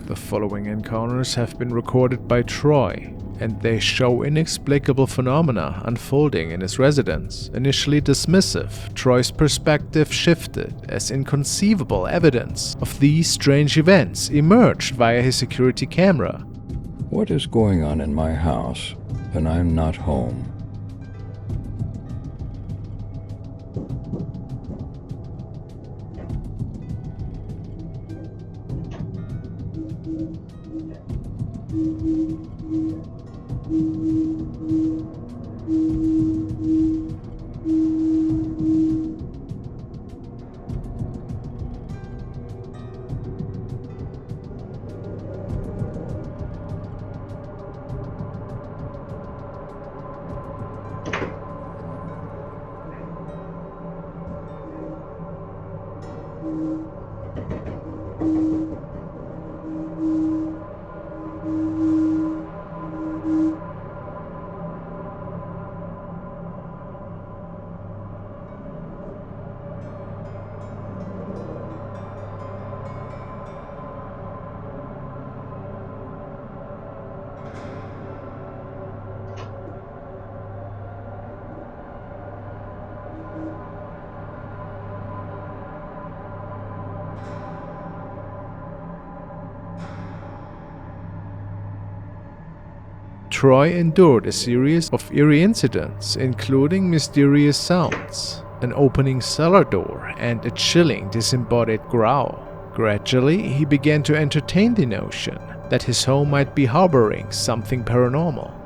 The following encounters have been recorded by Troy, and they show inexplicable phenomena unfolding in his residence. Initially dismissive, Troy's perspective shifted as inconceivable evidence of these strange events emerged via his security camera. What is going on in my house when I'm not home? Troy endured a series of eerie incidents, including mysterious sounds, an opening cellar door, and a chilling disembodied growl. Gradually, he began to entertain the notion that his home might be harboring something paranormal.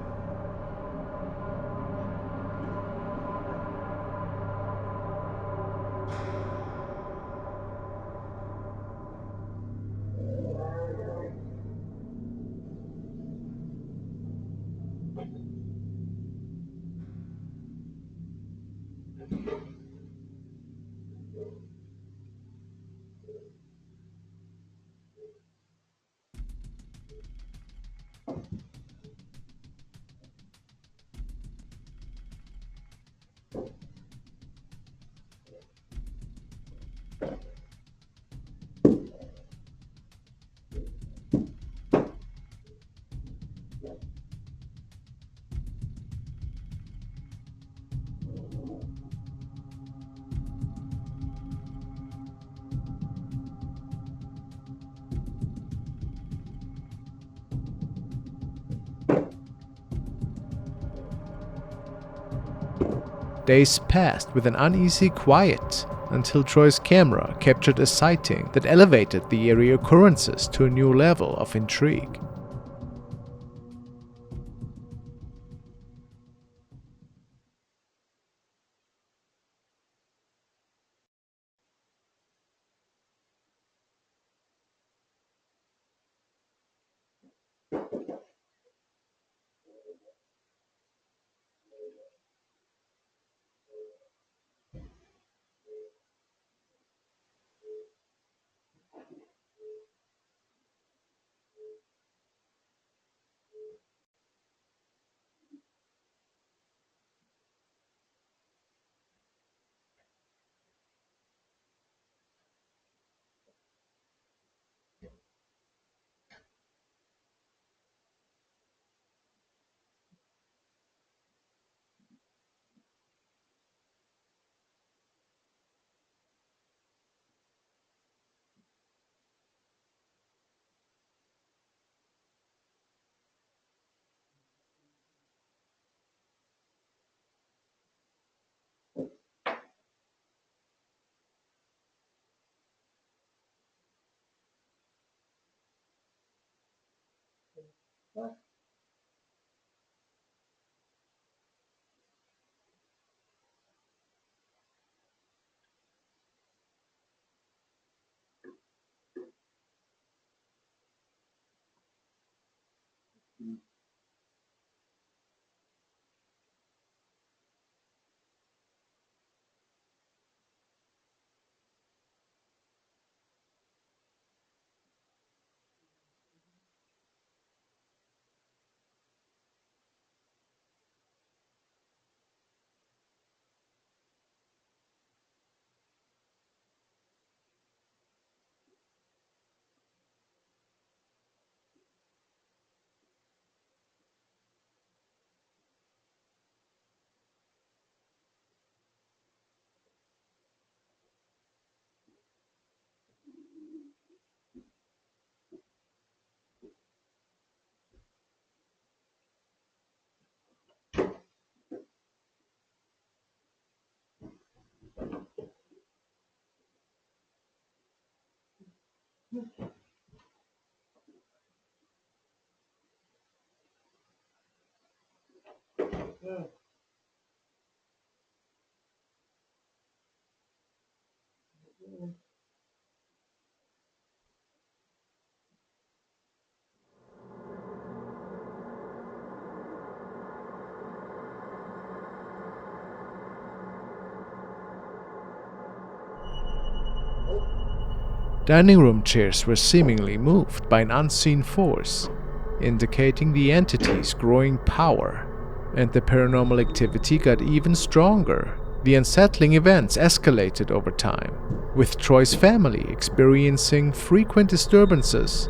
Days passed with an uneasy quiet until Troy's camera captured a sighting that elevated the eerie occurrences to a new level of intrigue. Dining room chairs were seemingly moved by an unseen force, indicating the entity's growing power, and the paranormal activity got even stronger. The unsettling events escalated over time, with Troy's family experiencing frequent disturbances.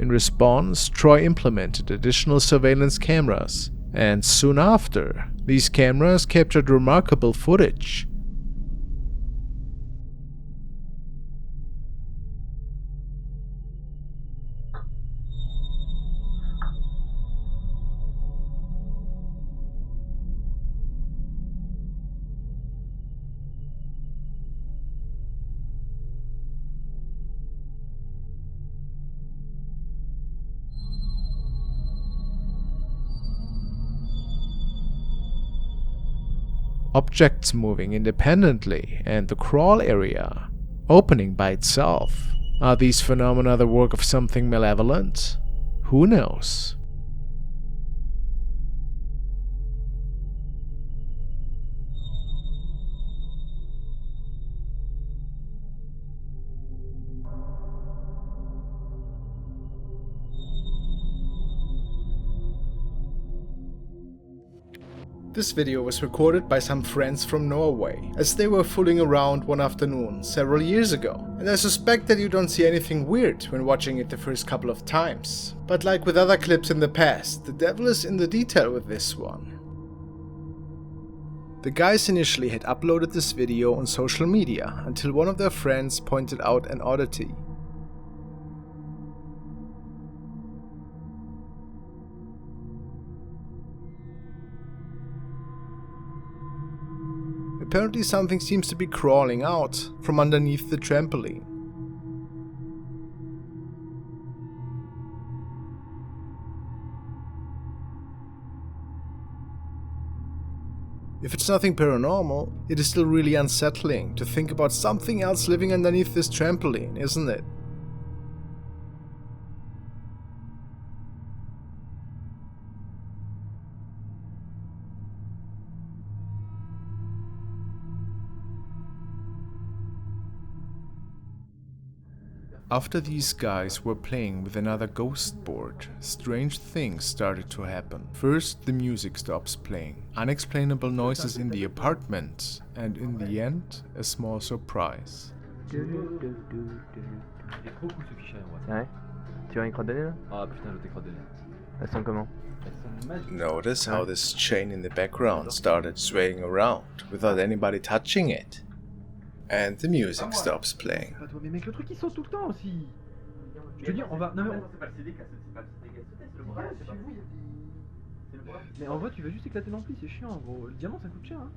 In response, Troy implemented additional surveillance cameras, and soon after, these cameras captured remarkable footage. Objects moving independently, and the crawl area opening by itself. Are these phenomena the work of something malevolent? Who knows? This video was recorded by some friends from Norway, as they were fooling around one afternoon several years ago, and I suspect that you don't see anything weird when watching it the first couple of times. But like with other clips in the past, the devil is in the detail with this one. The guys initially had uploaded this video on social media until one of their friends pointed out an oddity. Apparently something seems to be crawling out from underneath the trampoline. If it's nothing paranormal, it is still really unsettling to think about something else living underneath this trampoline, isn't it? After these guys were playing with another ghost board, strange things started to happen. First, the music stops playing, unexplainable noises in the apartment, and in the end, a small surprise. Il est trop cool ce fichier à droite. Ouais. Tu as une crotte de nez là? Ah putain, l'autre crotte de nez. Elles sont comment? Elles sont magiques. Notice how this chain in the background started swaying around without anybody touching it. And the music stops playing. Pas toi, mais mec, le truc il saute tout le temps aussi. Je te dis, on va. Non, mais c'est pas le CD qui a sauté, c'est pas le CD qui a sauté, c'est le bras. C'est chez vous, il y a des. C'est le bras. Mais en vrai, tu vas juste éclater l'ampli, c'est chiant gros. Le diamant ça coûte cher hein.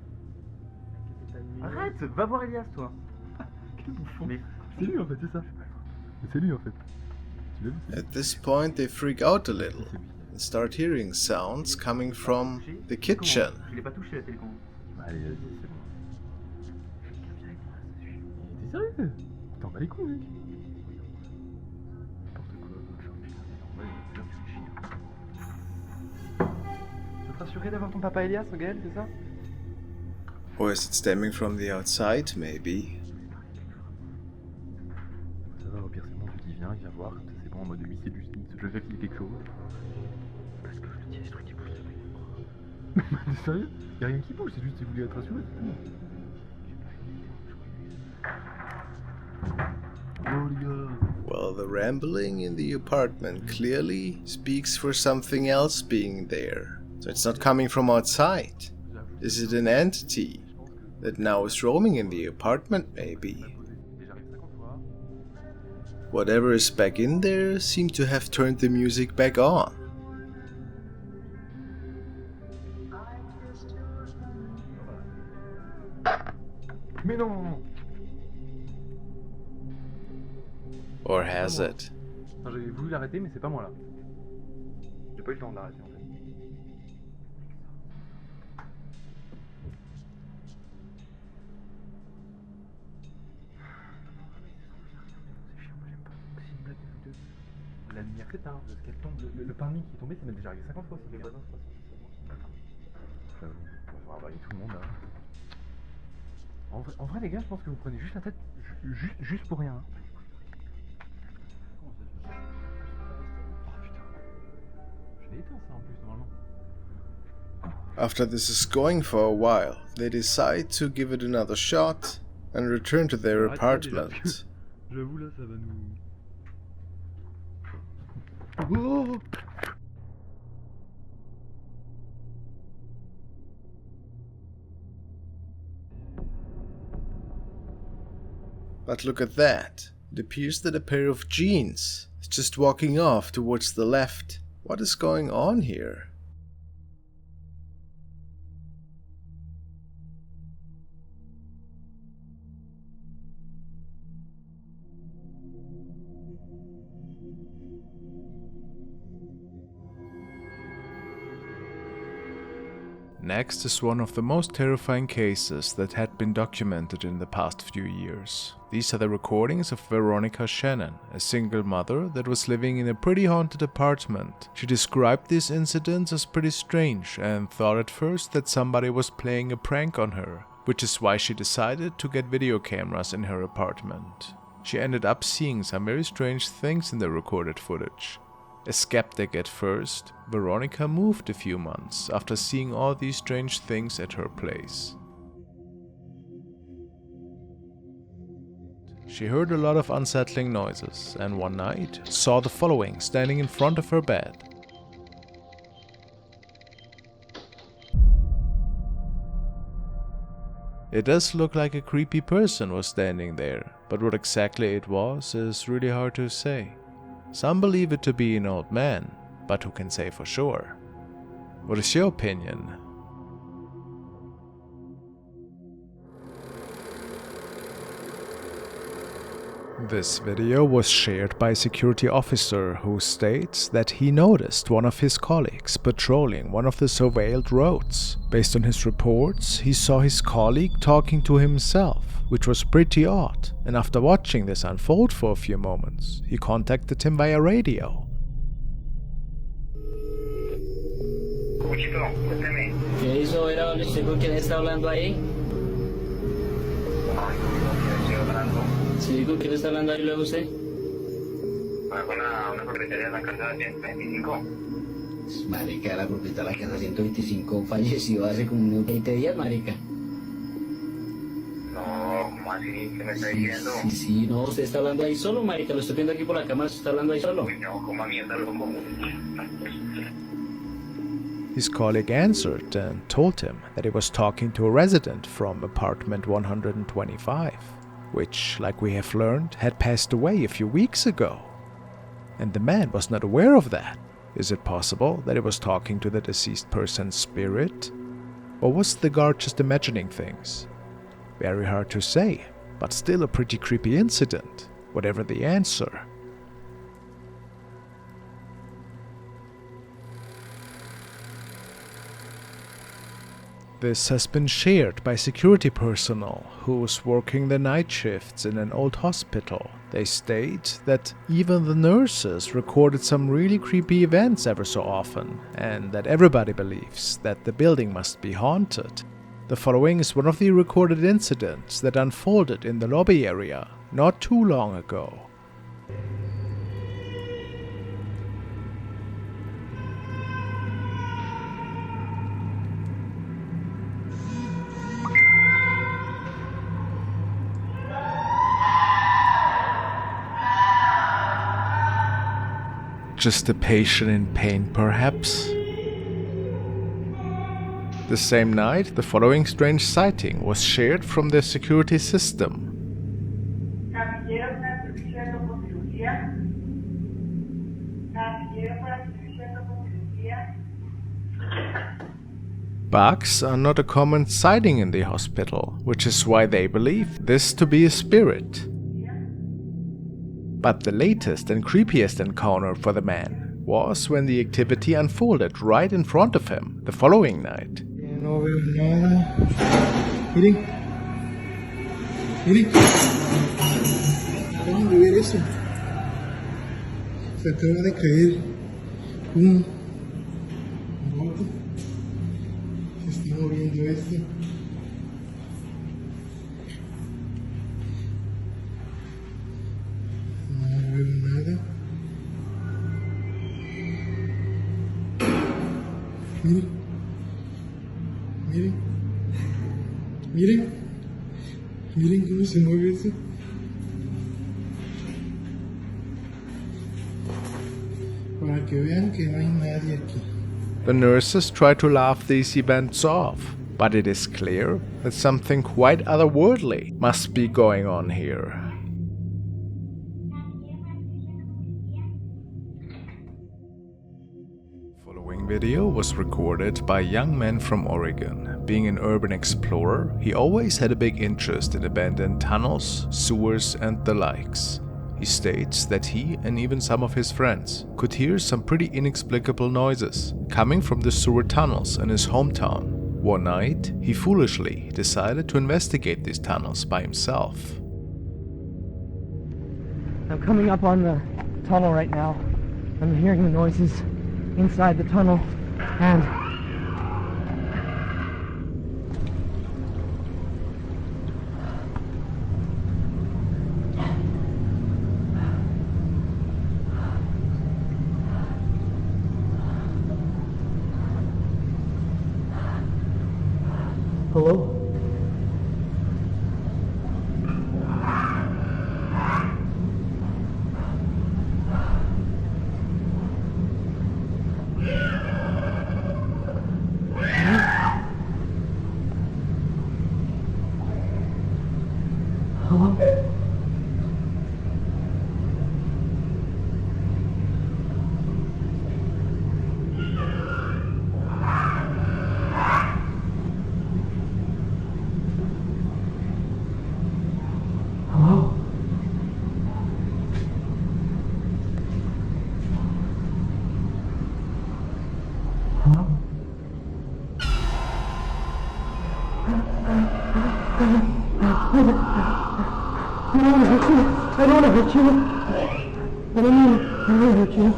Arrête, va voir Elias toi. Quel bouffon. Mais c'est lui en fait, c'est ça. C'est lui en fait. Tu l'as vu? At this point, they freak out a little and start hearing sounds coming from the kitchen. Je l'ai pas touché la télécommande. Allez, vas-y, c'est bon. T'es sérieux? T'en bats les couilles, mec. N'importe quoi. Tu veux te rassurer d'avoir ton papa Elias, Gaël, c'est ça? Or is it stemming from the outside, maybe? Ça va, au pire, c'est bon, tu dis viens voir, c'est bon, en mode oui, c'est juste, je vais filer quelque chose. Parce que je te dis, les trucs qui bougent, ça fait. T'es sérieux? Y'a rien qui bouge, c'est juste, tu voulais être rassuré, c'est tout. Oh les gars. Well, the rambling in the apartment clearly speaks for something else being there. So it's not coming from outside. Is it an entity? that now is roaming in the apartment, maybe. Whatever is back in there seemed to have turned the music back on. Mais non! Or has it? Enfin, j'avais voulu l'arrêter, mais c'est pas moi là. J'ai pas eu le temps de l'arrêter en fait. C'est chiant, moi j'aime pas. C'est une blague de la lumière s'éteint, parce qu'elle tombe. Le permis qui est tombé, ça m'est déjà arrivé 50 fois. Les voisins se passent. J'avoue, on va travailler tout le monde là. En vrai, les gars, je pense que vous prenez juste la tête, juste pour rien. Oh putain. Je l'ai éteint ça en plus normalement. After this is going for a while, they decide to give it another shot and return to their apartment. J'avoue là, ça va nous... Oh! But look at that. It appears that a pair of jeans is just walking off towards the left. What is going on here? Next is one of the most terrifying cases that had been documented in the past few years. These are the recordings of Veronica Shannon, a single mother that was living in a pretty haunted apartment. She described these incidents as pretty strange and thought at first that somebody was playing a prank on her, which is why she decided to get video cameras in her apartment. She ended up seeing some very strange things in the recorded footage. A skeptic at first, Veronica moved a few months after seeing all these strange things at her place. She heard a lot of unsettling noises and one night saw the following standing in front of her bed. It does look like a creepy person was standing there, but what exactly it was is really hard to say. Some believe it to be an old man, but who can say for sure? What is your opinion? This video was shared by a security officer who states that he noticed one of his colleagues patrolling one of the surveilled roads. Based on his reports, he saw his colleague talking to himself, which was pretty odd, and after watching this unfold for a few moments, he contacted him via radio. ¿Qué hizo? ¿Era con quién está hablando ahí? Sí, ¿con quién está hablando ahí luego usted? Una propietaria de la casa 125. Marica, la propietaria de la casa 125 falleció hace como 20 días, marica. No, ¿cómo así? ¿Qué me está diciendo? Sí, no, usted está hablando ahí solo, marica, lo estoy viendo aquí por la cámara, usted está hablando ahí solo. No, ¿cómo mierda, loco? His colleague answered and told him that he was talking to a resident from apartment 125, which, like we have learned, had passed away a few weeks ago. And the man was not aware of that. Is it possible that he was talking to the deceased person's spirit? Or was the guard just imagining things? Very hard to say, but still a pretty creepy incident, whatever the answer. This has been shared by security personnel who's working the night shifts in an old hospital. They state that even the nurses recorded some really creepy events ever so often, and that everybody believes that the building must be haunted. The following is one of the recorded incidents that unfolded in the lobby area not too long ago. Just a patient in pain, perhaps? The same night, the following strange sighting was shared from their security system. Caballero para servicio con cirugía. Caballero para servicio con cirugía. Bugs are not a common sighting in the hospital, which is why they believe this to be a spirit. But the latest and creepiest encounter for the man was when the activity unfolded right in front of him the following night. No veo nada. Miren. Miren. Acaban de ver eso. Se acaba de caer un bote. Se está moviendo esto. No veo nada. Miren. Miren. Miren. Miren cómo se mueve eso. Para que vean que no hay nadie aquí. The nurses try to laugh these events off, but it is clear that something quite otherworldly must be going on here. Following video was recorded by a young man from Oregon. Being an urban explorer, he always had a big interest in abandoned tunnels, sewers, and the likes. He states that he and even some of his friends could hear some pretty inexplicable noises coming from the sewer tunnels in his hometown. One night, he foolishly decided to investigate these tunnels by himself. I'm coming up on the tunnel right now. I'm hearing the noises inside the tunnel, and hello? Hello? Hello? Hello? I don't want to hurt you. I don't want to hurt you. I don't want to hurt you.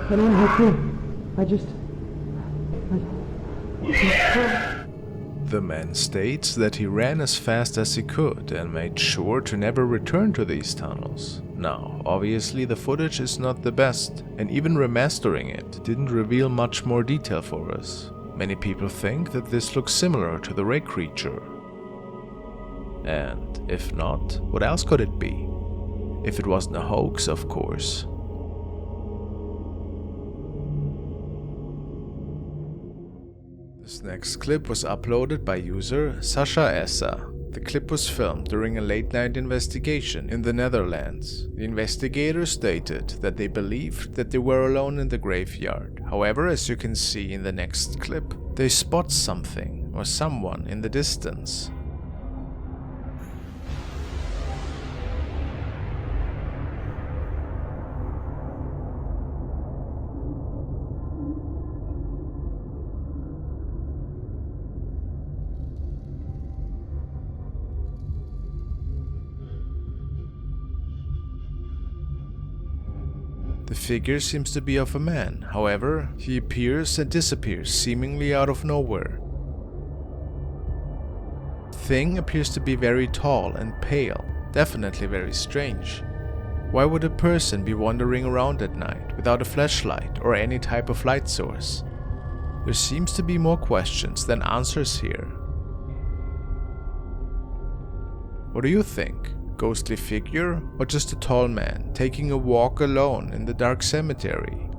I don't want to hurt you. I just... The man states that he ran as fast as he could and made sure to never return to these tunnels. Now, obviously the footage is not the best, and even remastering it didn't reveal much more detail for us. Many people think that this looks similar to the ray creature. And if not, what else could it be? If it wasn't a hoax, of course. This next clip was uploaded by user Sasha Essa. The clip was filmed during a late-night investigation in the Netherlands. The investigators stated that they believed that they were alone in the graveyard. However, as you can see in the next clip, they spot something or someone in the distance. The figure seems to be of a man, however, he appears and disappears seemingly out of nowhere. The thing appears to be very tall and pale, definitely very strange. Why would a person be wandering around at night without a flashlight or any type of light source? There seems to be more questions than answers here. What do you think? Ghostly figure, or just a tall man taking a walk alone in the dark cemetery?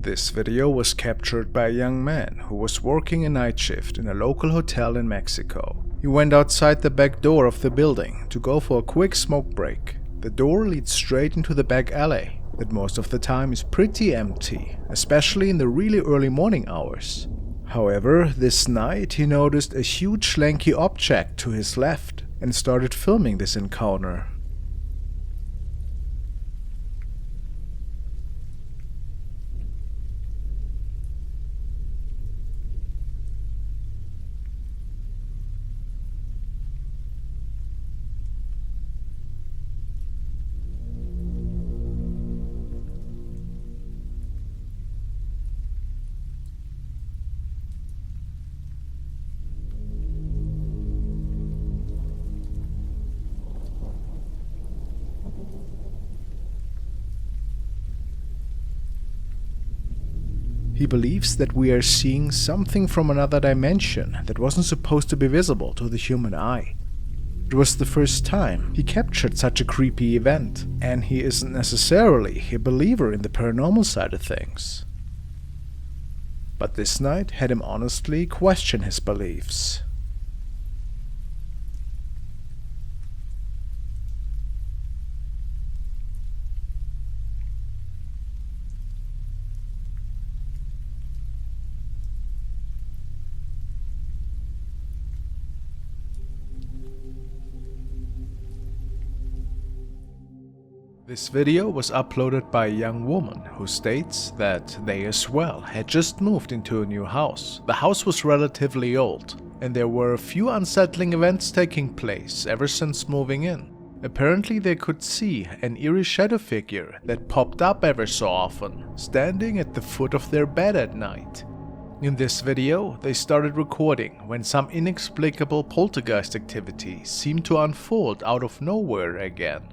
This video was captured by a young man who was working a night shift in a local hotel in Mexico. He went outside the back door of the building to go for a quick smoke break. The door leads straight into the back alley that most of the time is pretty empty, especially in the really early morning hours. However, this night he noticed a huge lanky object to his left and started filming this encounter. He believes that we are seeing something from another dimension that wasn't supposed to be visible to the human eye. It was the first time he captured such a creepy event, and he isn't necessarily a believer in the paranormal side of things. But this night had him honestly question his beliefs. This video was uploaded by a young woman who states that they as well had just moved into a new house. The house was relatively old, and there were a few unsettling events taking place ever since moving in. Apparently they could see an eerie shadow figure that popped up ever so often, standing at the foot of their bed at night. In this video, they started recording when some inexplicable poltergeist activity seemed to unfold out of nowhere again.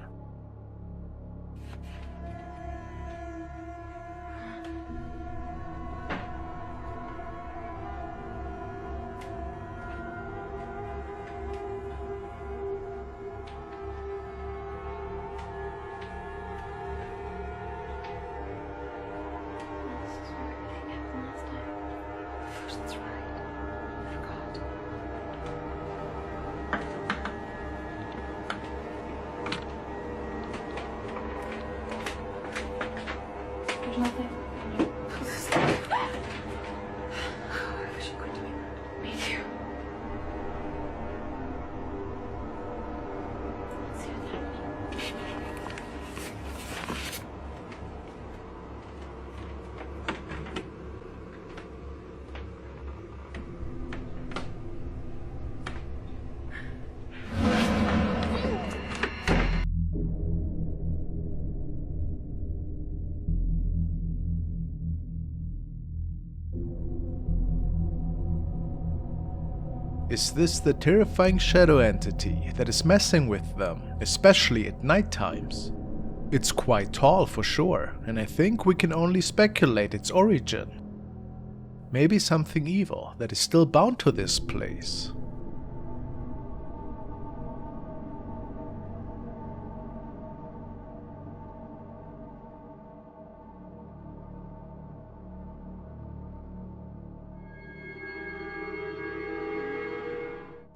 There's nothing. I wish I could do it. Me too. Let's see what's happening. Is this the terrifying shadow entity that is messing with them, especially at night times? It's quite tall for sure, and I think we can only speculate its origin. Maybe something evil that is still bound to this place.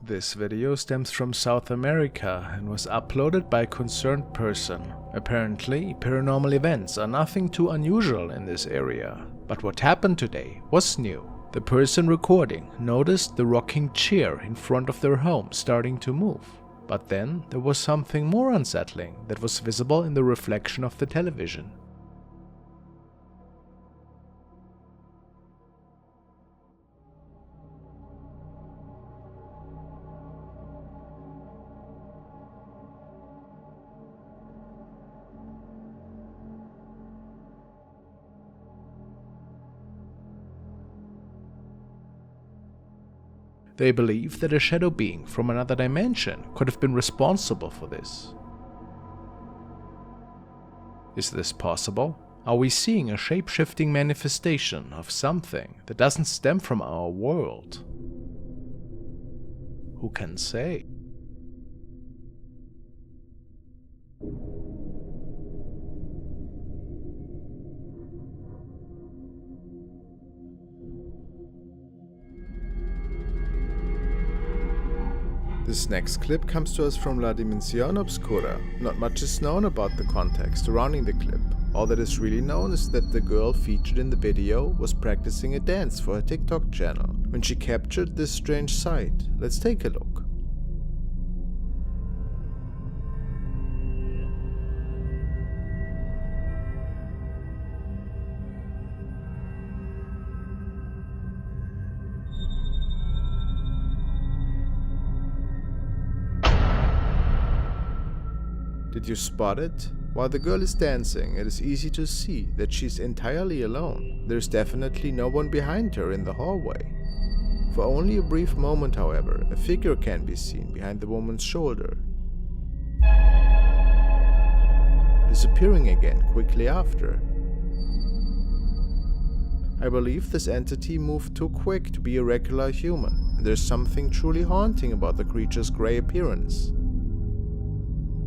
This video stems from South America and was uploaded by a concerned person. Apparently, paranormal events are nothing too unusual in this area, but what happened today was new. The person recording noticed the rocking chair in front of their home starting to move, but then there was something more unsettling that was visible in the reflection of the television. They believe that a shadow being from another dimension could have been responsible for this. Is this possible? Are we seeing a shape-shifting manifestation of something that doesn't stem from our world? Who can say? This next clip comes to us from La Dimensión Obscura. Not much is known about the context surrounding the clip. All that is really known is that the girl featured in the video was practicing a dance for her TikTok channel when she captured this strange sight. Let's take a look. Did you spot it? While the girl is dancing, it is easy to see that she's entirely alone. There's definitely no one behind her in the hallway. For only a brief moment, however, a figure can be seen behind the woman's shoulder, disappearing again quickly after. I believe this entity moved too quick to be a regular human, and there's something truly haunting about the creature's grey appearance.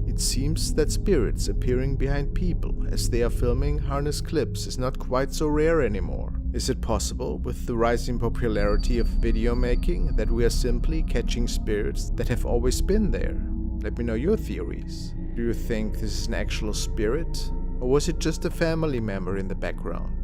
It seems that spirits appearing behind people as they are filming harness clips is not quite so rare anymore. Is it possible, with the rising popularity of video making, that we are simply catching spirits that have always been there? Let me know your theories. Do you think this is an actual spirit, or was it just a family member in the background?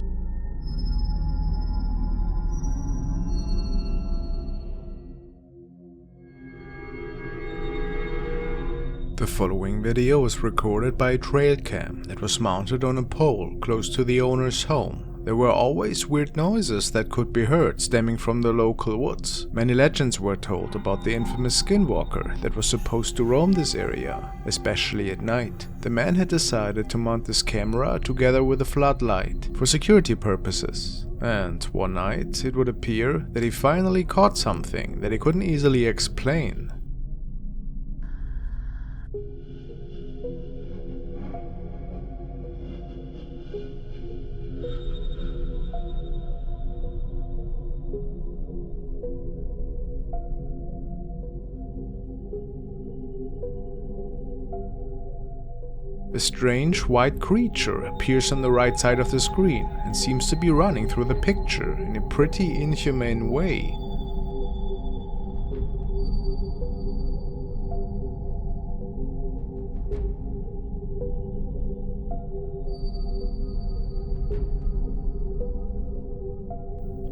The following video was recorded by a trail cam that was mounted on a pole close to the owner's home. There were always weird noises that could be heard stemming from the local woods. Many legends were told about the infamous skinwalker that was supposed to roam this area, especially at night. The man had decided to mount this camera together with a floodlight for security purposes. And one night it would appear that he finally caught something that he couldn't easily explain. A strange white creature appears on the right side of the screen and seems to be running through the picture in a pretty inhumane way.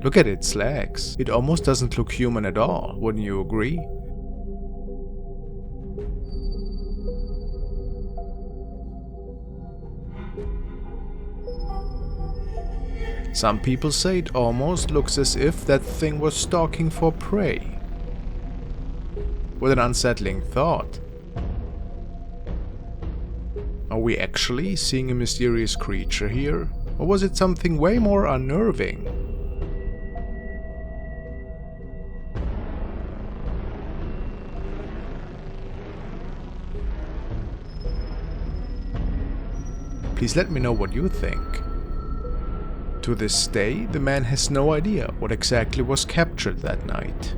Look at its legs. It almost doesn't look human at all, wouldn't you agree? Some people say it almost looks as if that thing was stalking for prey. What an unsettling thought. Are we actually seeing a mysterious creature here? Or was it something way more unnerving? Please let me know what you think. To this day, the man has no idea what exactly was captured that night.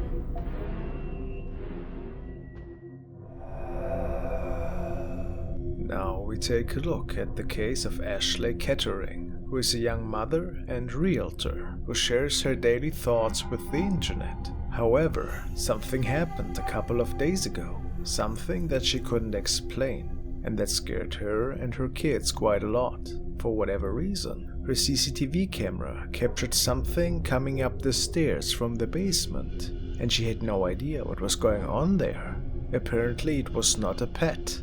Now we take a look at the case of Ashley Kettering, who is a young mother and realtor who shares her daily thoughts with the internet. However, something happened a couple of days ago, something that she couldn't explain, and that scared her and her kids quite a lot. For whatever reason, her CCTV camera captured something coming up the stairs from the basement, and she had no idea what was going on there. Apparently it was not a pet.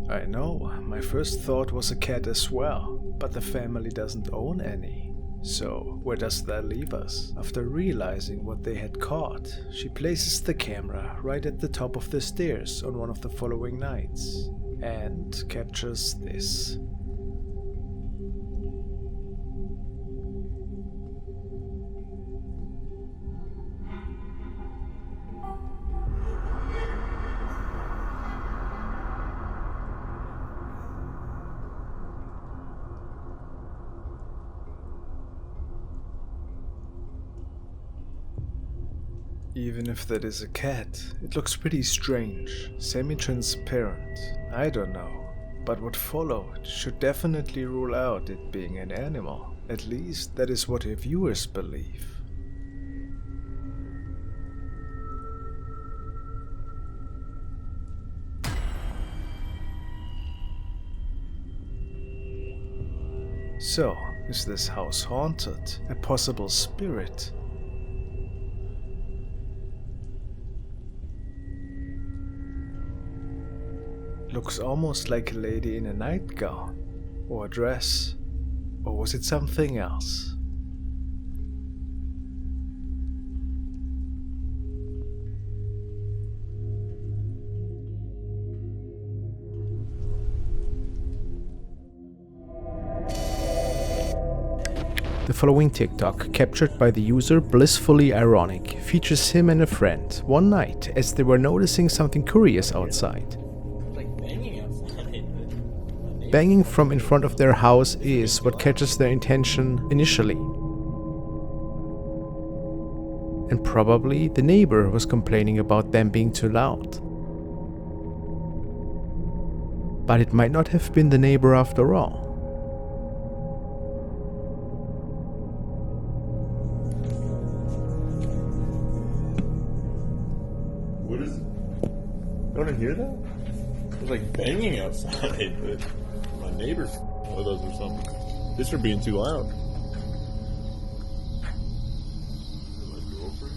I know, my first thought was a cat as well, but the family doesn't own any. So, where does that leave us? After realizing what they had caught, she places the camera right at the top of the stairs on one of the following nights, and captures this. Even if that is a cat, it looks pretty strange, semi-transparent, I don't know. But what followed should definitely rule out it being an animal. At least that is what your viewers believe. So, is this house haunted? A possible spirit? Looks almost like a lady in a nightgown, or a dress, or was it something else? The following TikTok, captured by the user Blissfully Ironic, features him and a friend one night as they were noticing something curious outside. Banging from in front of their house is what catches their attention initially. And probably the neighbor was complaining about them being too loud. But it might not have been the neighbor after all. What is it? You want to hear that? There's like banging outside, but my neighbor's with us or something. This for being too loud. My girlfriend?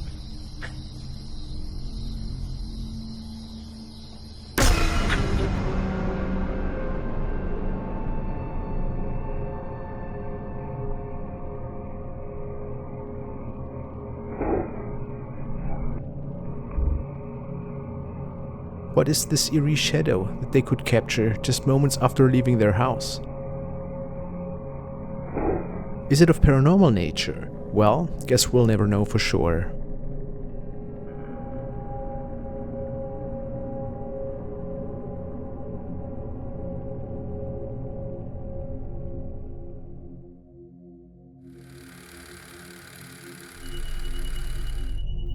What is this eerie shadow that they could capture just moments after leaving their house? Is it of paranormal nature? Well, guess we'll never know for sure.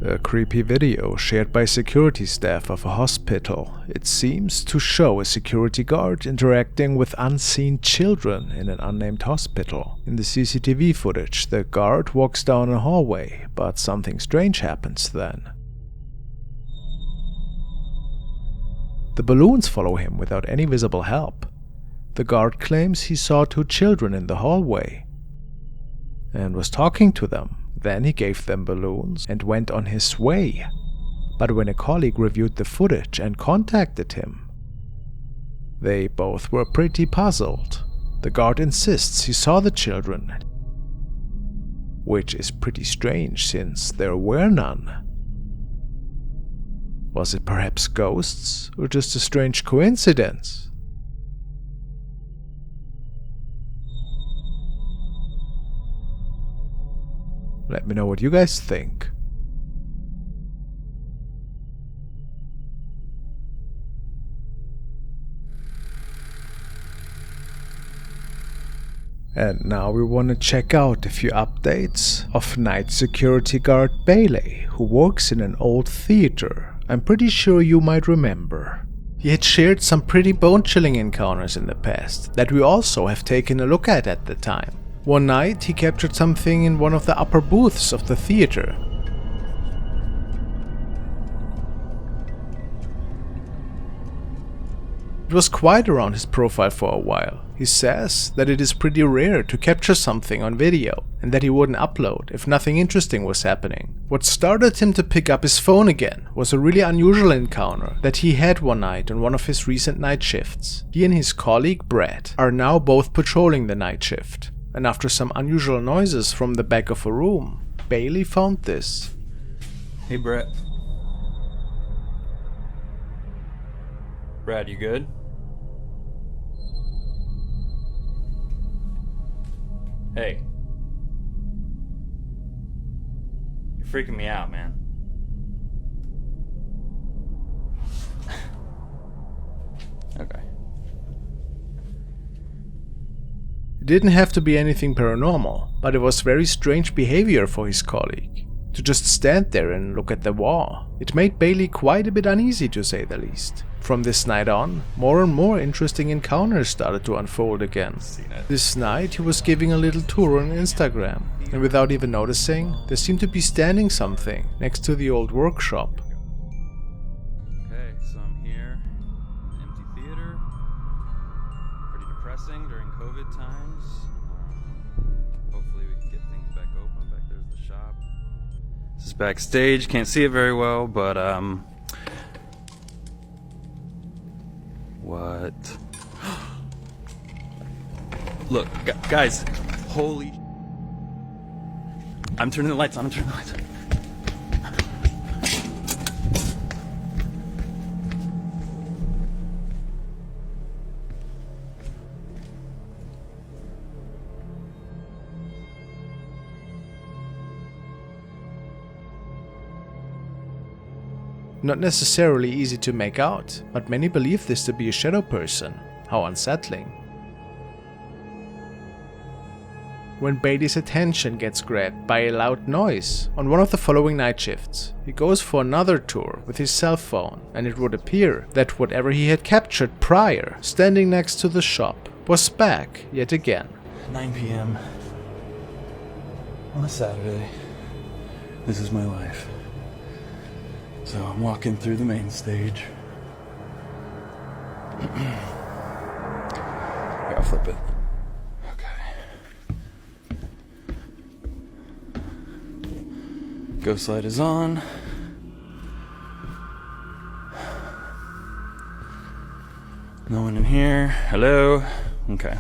A creepy video shared by security staff of a hospital. It seems to show a security guard interacting with unseen children in an unnamed hospital. In the CCTV footage, the guard walks down a hallway, but something strange happens then. The balloons follow him without any visible help. The guard claims he saw two children in the hallway and was talking to them. Then he gave them balloons and went on his way. But when a colleague reviewed the footage and contacted him, they both were pretty puzzled. The guard insists he saw the children, which is pretty strange since there were none. Was it perhaps ghosts or just a strange coincidence? Let me know what you guys think. And now we want to check out a few updates of night security guard Bailey, who works in an old theater. I'm pretty sure you might remember. He had shared some pretty bone-chilling encounters in the past that we also have taken a look at the time. One night, he captured something in one of the upper booths of the theater. It was quiet around his profile for a while. He says that it is pretty rare to capture something on video and that he wouldn't upload if nothing interesting was happening. What started him to pick up his phone again was a really unusual encounter that he had one night on one of his recent night shifts. He and his colleague Brad are now both patrolling the night shift. And after some unusual noises from the back of a room, Bailey found this. Hey, Brett. Brad, you good? Hey. You're freaking me out, man. Okay. It didn't have to be anything paranormal, but it was very strange behavior for his colleague. to just stand there and look at the wall. It made Bailey quite a bit uneasy, to say the least. From this night on, more and more interesting encounters started to unfold again. This night he was giving a little tour on Instagram, and without even noticing, there seemed to be standing something next to the old workshop. Okay, so I'm here, empty theater, pretty depressing during COVID times. Hopefully we can get things back open. Back there's the shop. This is backstage, can't see it very well, but what? Look, guys, holy... I'm turning the lights on, I'm turning the lights on. Not necessarily easy to make out, but many believe this to be a shadow person. How unsettling. When Bailey's attention gets grabbed by a loud noise on one of the following night shifts, he goes for another tour with his cell phone, and it would appear that whatever he had captured prior, standing next to the shop, was back yet again. 9 p.m. on a Saturday. This is my life. So I'm walking through the main stage. Here, I'll flip it. Okay. Ghost light is on. No one in here. Hello? Okay.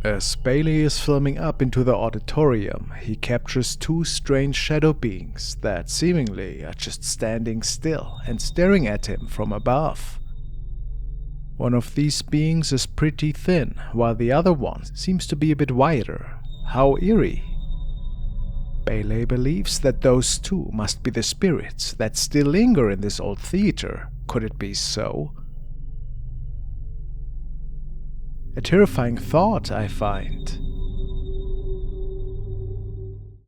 As Bailey is filming up into the auditorium, he captures two strange shadow beings that seemingly are just standing still and staring at him from above. One of these beings is pretty thin, while the other one seems to be a bit wider. How eerie. Bailey believes that those two must be the spirits that still linger in this old theater. Could it be so? A terrifying thought, I find.